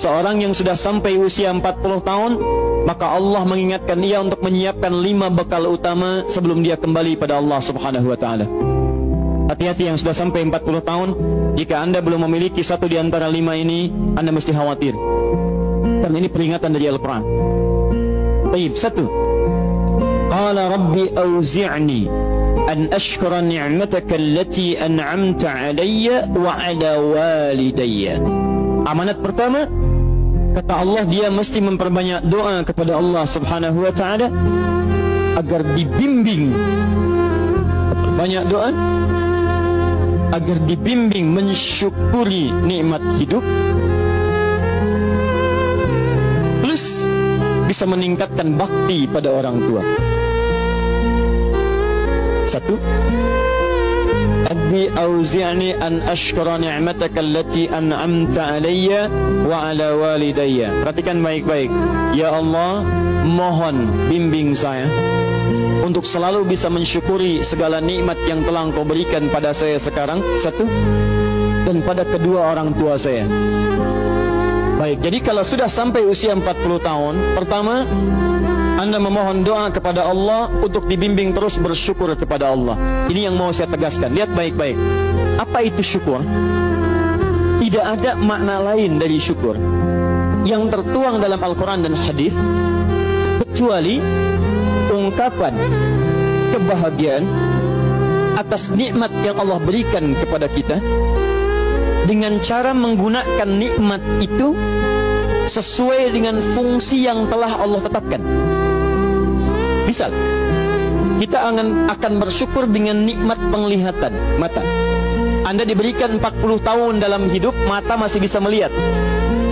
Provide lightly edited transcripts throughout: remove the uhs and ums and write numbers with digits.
seorang yang sudah sampai usia 40 tahun, maka Allah mengingatkan ia untuk menyiapkan 5 bekal utama sebelum dia kembali pada Allah Subhanahu wa taala. Hati-hati yang sudah sampai 40 tahun, jika Anda belum memiliki satu di antara 5 ini, Anda mesti khawatir. Karena ini peringatan dari Al-Quran. Baik, 1. Qala rabbi auzi'ni an ashkura ni'mataka allati an'amta 'alayya wa 'ala walidayya. Amanat pertama, kata Allah, dia mesti memperbanyak doa kepada Allah Subhanahu wa taala agar dibimbing. Banyak doa agar dibimbing mensyukuri nikmat hidup, plus bisa meningkatkan bakti pada orang tua. 1. Rabbi auzi'ni an ashkura ni'mataka allati an'amta 'alayya wa 'ala walidayya. Perhatikan baik-baik. Ya Allah, mohon bimbing saya untuk selalu bisa mensyukuri segala nikmat yang telah Engkau berikan pada saya sekarang, 1, dan pada kedua orang tua saya. Baik, jadi kalau sudah sampai usia 40 tahun, pertama, Anda memohon doa kepada Allah untuk dibimbing terus bersyukur kepada Allah. Ini yang mau saya tegaskan. Lihat baik-baik. Apa itu syukur? Tidak ada makna lain dari syukur yang tertuang dalam Al-Quran dan hadis kecuali ungkapan kebahagiaan atas nikmat yang Allah berikan kepada kita dengan cara menggunakan nikmat itu sesuai dengan fungsi yang telah Allah tetapkan. Misal, kita akan bersyukur dengan nikmat penglihatan mata. Anda diberikan 40 tahun dalam hidup, mata masih bisa melihat.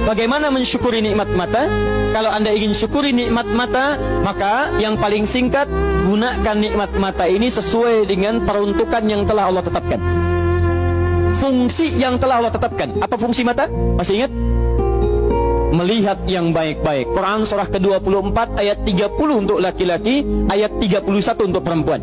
Bagaimana mensyukuri nikmat mata? Kalau Anda ingin syukuri nikmat mata, maka yang paling singkat, gunakan nikmat mata ini sesuai dengan peruntukan yang telah Allah tetapkan. Fungsi yang telah Allah tetapkan. Apa fungsi mata? Masih ingat? Melihat yang baik-baik. Quran surah ke-24 ayat 30 untuk laki-laki, ayat 31 untuk perempuan.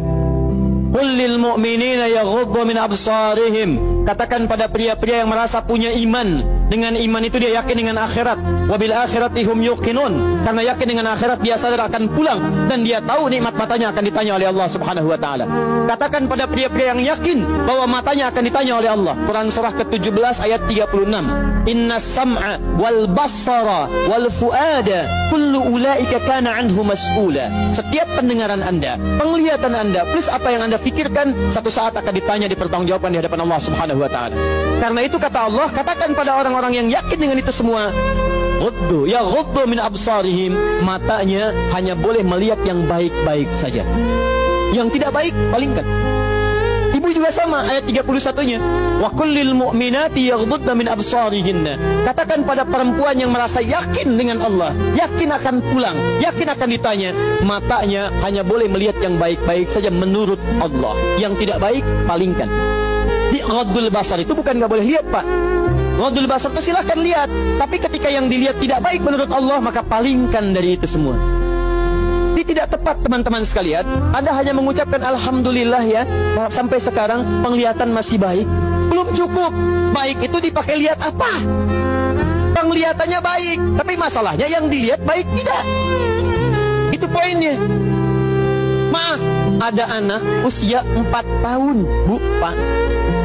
Qul lil mu'minina yaghuddu min absarihim. Katakan pada pria-pria yang merasa punya iman. Dengan iman itu dia yakin dengan akhirat. Wabil akhirati hum yuqinun. Karena yakin dengan akhirat dia sadar akan pulang dan dia tahu nikmat matanya akan ditanya oleh Allah Subhanahu wa taala. Katakan pada pria-pria yang yakin bahwa matanya akan ditanya oleh Allah. Quran surah ke-17 ayat 36. Inna sam'a wal basara wal fuada kullu ulaika kana anhu mas'ula. Setiap pendengaran Anda, penglihatan Anda, plus apa yang Anda pikirkan, satu saat akan ditanya, dipertanggungjawabkan di hadapan Allah Subhanahu wa taala. Karena itu kata Allah, katakan pada orang-orang yang yakin dengan itu semua, ghuddu min absarihim, matanya hanya boleh melihat yang baik-baik saja. Yang tidak baik palingkan. Ibu juga sama, ayat 31-nya. Wa kullil mu'minati yaghdudna min absarihinna. Katakan pada perempuan yang merasa yakin dengan Allah, yakin akan pulang, yakin akan ditanya, matanya hanya boleh melihat yang baik-baik saja menurut Allah. Yang tidak baik palingkan. Di ghaddul basar itu bukan nggak boleh lihat, Pak. Ghaddul basar itu silahkan lihat, tapi ketika yang dilihat tidak baik menurut Allah, maka palingkan dari itu semua. Ini tidak tepat, teman-teman sekalian. Anda hanya mengucapkan alhamdulillah ya, sampai sekarang penglihatan masih baik. Belum cukup. Baik itu dipakai lihat apa? Penglihatannya baik, tapi masalahnya yang dilihat baik tidak. Itu poinnya. Maaf, ada anak usia 4 tahun, Bu, Pak,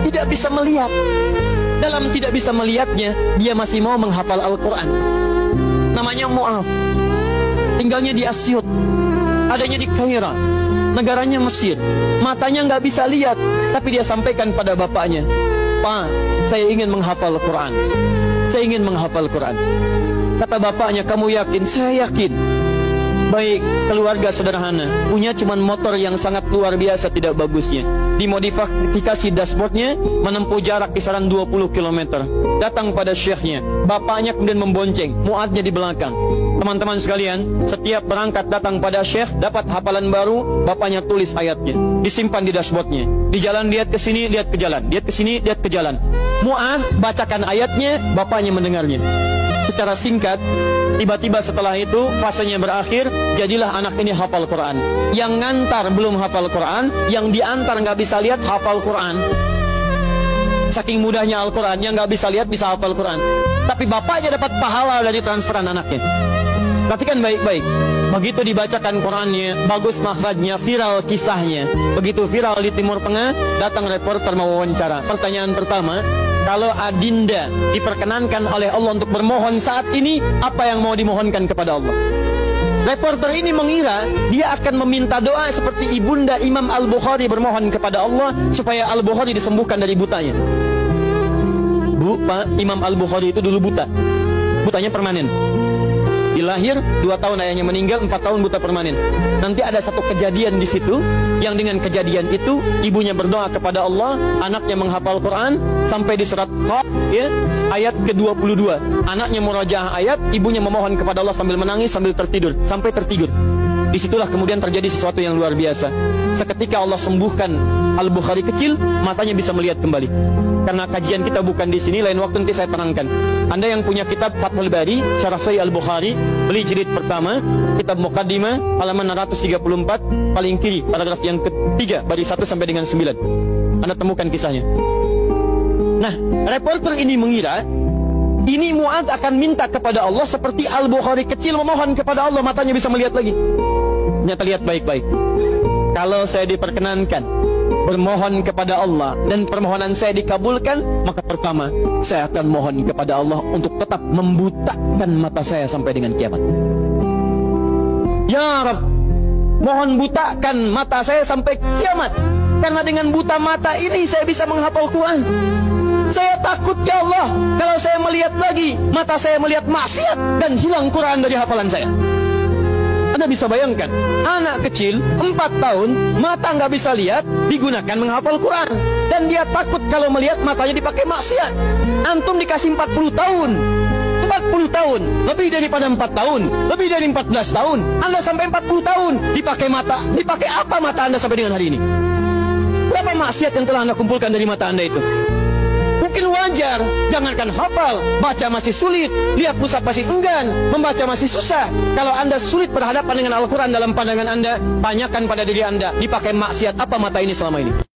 tidak bisa melihat. Dalam tidak bisa melihatnya, dia masih mau menghafal Al-Quran. Namanya Mu'af. Tinggalnya di Asyut, adanya di Kaira, negaranya Mesir. Matanya nggak bisa lihat, tapi dia sampaikan pada bapaknya, Pak, saya ingin menghafal Quran. Saya ingin menghafal Quran. Kata bapaknya, kamu yakin? Saya yakin. Baik, keluarga sederhana, punya cuman motor yang sangat luar biasa tidak bagusnya. Dimodifikasi dashboardnya, menempuh jarak kisaran 20 km. Datang pada syekhnya, bapaknya kemudian membonceng, muadnya di belakang. Teman-teman sekalian, setiap berangkat datang pada syekh, dapat hafalan baru, bapaknya tulis ayatnya, disimpan di dashboardnya. Di jalan lihat ke sini, lihat ke jalan, lihat ke sini, lihat ke jalan. Mu'ad bacakan ayatnya, bapaknya mendengarnya. Secara singkat, tiba-tiba setelah itu fasenya berakhir, jadilah anak ini hafal Quran. Yang ngantar belum hafal Quran, yang diantar nggak bisa lihat hafal Quran. saking mudahnya Al-Quran, yang nggak bisa lihat bisa hafal Quran. Tapi bapaknya dapat pahala dari transferan anaknya. Perhatikan baik-baik. Begitu dibacakan Qurannya, bagus makhrajnya, viral kisahnya. Begitu viral di Timur Tengah, datang reporter mau wawancara. Pertanyaan pertama, kalau Adinda diperkenankan oleh Allah untuk bermohon saat ini, apa yang mau dimohonkan kepada Allah? Reporter ini mengira dia akan meminta doa seperti ibunda Imam Al-Bukhari bermohon kepada Allah supaya Al-Bukhari disembuhkan dari butanya. Bu, Pak, Imam Al-Bukhari itu dulu buta. Butanya permanen. Dilahir 2 tahun ayahnya meninggal, 4 tahun buta permanen. Nanti ada satu kejadian di situ, yang dengan kejadian itu ibunya berdoa kepada Allah, anaknya menghafal Quran sampai di surat Qaf, ya, ayat ke-22. Anaknya murajaah ayat, ibunya memohon kepada Allah sambil menangis, sambil tertidur, sampai tertidur. Disitulah kemudian terjadi sesuatu yang luar biasa. Seketika Allah sembuhkan Al-Bukhari kecil, matanya bisa melihat kembali. Karena kajian kita bukan di sini, lain waktu nanti saya terangkan. Anda yang punya kitab Fathul Bari, Syarah Sahih Al-Bukhari, beli jilid pertama, kitab Muqaddimah, halaman 634, paling kiri, paragraf yang ketiga, dari 1 sampai dengan 9. Anda temukan kisahnya. Nah, reporter ini mengira, ini Mu'adz akan minta kepada Allah seperti Al-Bukhari kecil memohon kepada Allah, matanya bisa melihat lagi. Ternyata lihat baik-baik. Kalau saya diperkenankan bermohon kepada Allah dan permohonan saya dikabulkan, maka pertama saya akan mohon kepada Allah untuk tetap membutakan mata saya sampai dengan kiamat. Ya Rabb, mohon butakan mata saya sampai kiamat, karena dengan buta mata ini saya bisa menghafal Quran. Saya takut ya Allah, kalau saya melihat lagi, mata saya melihat maksiat dan hilang Quran dari hafalan saya. Anda bisa bayangkan, anak kecil 4 tahun, mata nggak bisa lihat, digunakan menghafal Quran. Dan dia takut kalau melihat matanya dipakai maksiat. Antum dikasih 40 tahun. 40 tahun, lebih daripada 4 tahun, lebih dari 14 tahun. Anda sampai 40 tahun, dipakai mata. Dipakai apa mata Anda sampai dengan hari ini? Berapa maksiat yang telah Anda kumpulkan dari mata Anda itu? Mungkin wajar, jangankan hafal, baca masih sulit, lihat mushaf masih enggan, membaca masih susah. Kalau Anda sulit berhadapan dengan Al-Quran dalam pandangan Anda, tanyakan pada diri Anda, dipakai maksiat apa mata ini selama ini?